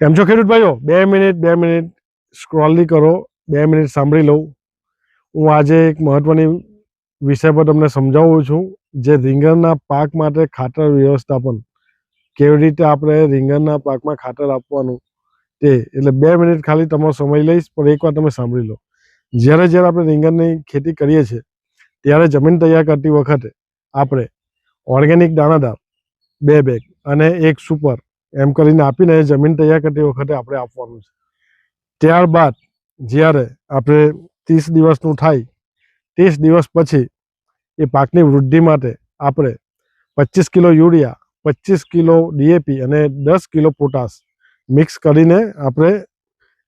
કેમ છો ખેડૂત ભાઈઓ? 2 મિનિટ સ્ક્રોલ નહીં કરો, 2 મિનિટ સાંભળી લઉં. હું આજે એક મહત્વની વિષય પર તમને સમજાવું છું, જે રીંગણના પાક માટે ખાતર વ્યવસ્થાપન. કેવી રીતે આપણે રીંગણના પાકમાં ખાતર આપવાનું તે. એટલે 2 મિનિટ ખાલી તમારો સમય લઈશ, પણ એકવાર તમે સાંભળી લો. જ્યારે આપણે રીંગણની ખેતી કરીએ છીએ ત્યારે જમીન તૈયાર કરતી વખતે આપણે ઓર્ગેનિક દાણાદાર 2 બેગ અને 1 સુપર એમ કરીને આપીને જમીન તૈયાર કરતી વખતે આપણે આપવાનું છે. ત્યારબાદ જ્યારે આપણે 30 દિવસનું થાય, 30 દિવસ પછી એ પાકની વૃદ્ધિ માટે આપણે 25 કિલો યુરિયા, 25 કિલો ડીએપી અને 10 કિલો પોટાશ મિક્સ કરીને આપણે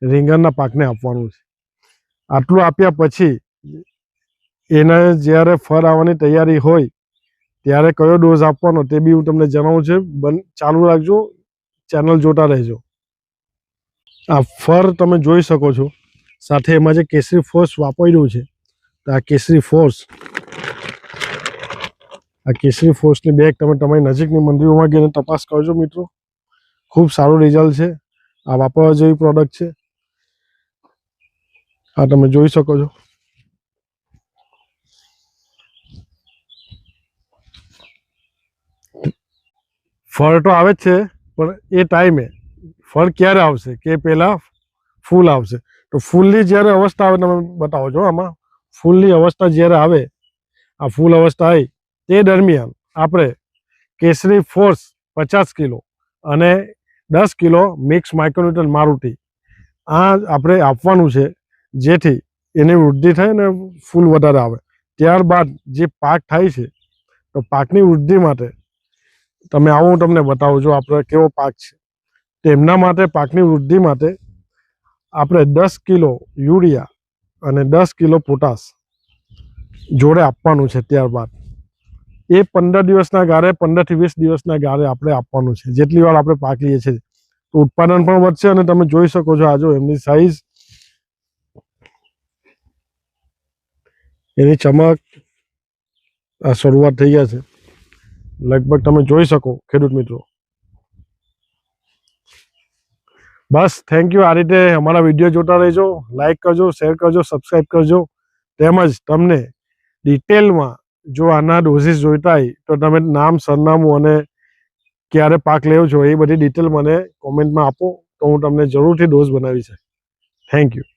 રીંગણના પાકને આપવાનું છે. આટલું આપ્યા પછી એને જ્યારે ફળ આવવાની તૈયારી હોય ત્યારે કયો ડોઝ આપવાનો તે બી હું તમને જણાવું છું. ચાલુ રાખજો, ચેનલ જોતા રહેજો. આ ફર તમે જોઈ શકો છો, સાથે એમાં જે કેસરી ફોર્સ વાપર્યું છે, તો આ કેસરી ફોર્સની બેગ તમે તમારી નજીકની મંડળીઓમાં ગઈને તપાસ કરજો મિત્રો. ખૂબ સારું રિઝલ્ટ છે. આ વાપરવા જેવી પ્રોડક્ટ છે. આ તમે જોઈ શકો છો. ફળ તો આવે જ છે, પણ એ ટાઈમે ફળ ક્યારે આવશે કે પહેલાં ફૂલ આવશે. તો ફૂલની જ્યારે અવસ્થા આવે તમે બતાવો છો. આમાં ફૂલની અવસ્થા જ્યારે આવે, આ ફૂલ અવસ્થા આવી તે દરમિયાન આપણે કેસરી ફોર્સ 50 કિલો અને 10 કિલો મિક્સ માઇક્રોન્યુટ્રન મારુતિ આ આપણે આપવાનું છે, જેથી એની વૃદ્ધિ થાય ને ફૂલ વધારે આવે. ત્યારબાદ જે પાક થાય છે, તો પાકની વૃદ્ધિ માટે તમે આવો, હું તમને બતાવું છું આપણે કેવો પાક છે. તેમના માટે પાકની વૃદ્ધિ માટે આપણે 10 કિલો યુરિયા અને 10 કિલો પોટાશ જોડે આપવાનું છે. ત્યારબાદ એ 15 દિવસના ગાળે, 15 થી 20 દિવસના ગાળે આપણે આપવાનું છે. જેટલી વાર આપણે પાક લઈએ છીએ તો ઉત્પાદન પણ વધશે. અને તમે જોઈ શકો છો, આ જો એમની સાઈઝ, એની ચમક, આ શરૂઆત થઈ ગયા છે લગભગ તમે જોઈ શકો ખેડૂત મિત્રો. બસ થેન્ક યુ. આ રીતે અમારા વિડીયો જોતા રહેજો, લાઈક કરજો, શેર કરજો, સબસ્ક્રાઈબ કરજો. તેમજ તમને ડિટેલમાં જો આના ડોઝીસ જોઈતા હોય તો તમે નામ, સરનામું અને ક્યારે પાક લેવો છો એ બધી ડિટેલ મને કોમેન્ટમાં આપો, તો હું તમને જરૂરથી ડોઝ બનાવી છે. Thank you.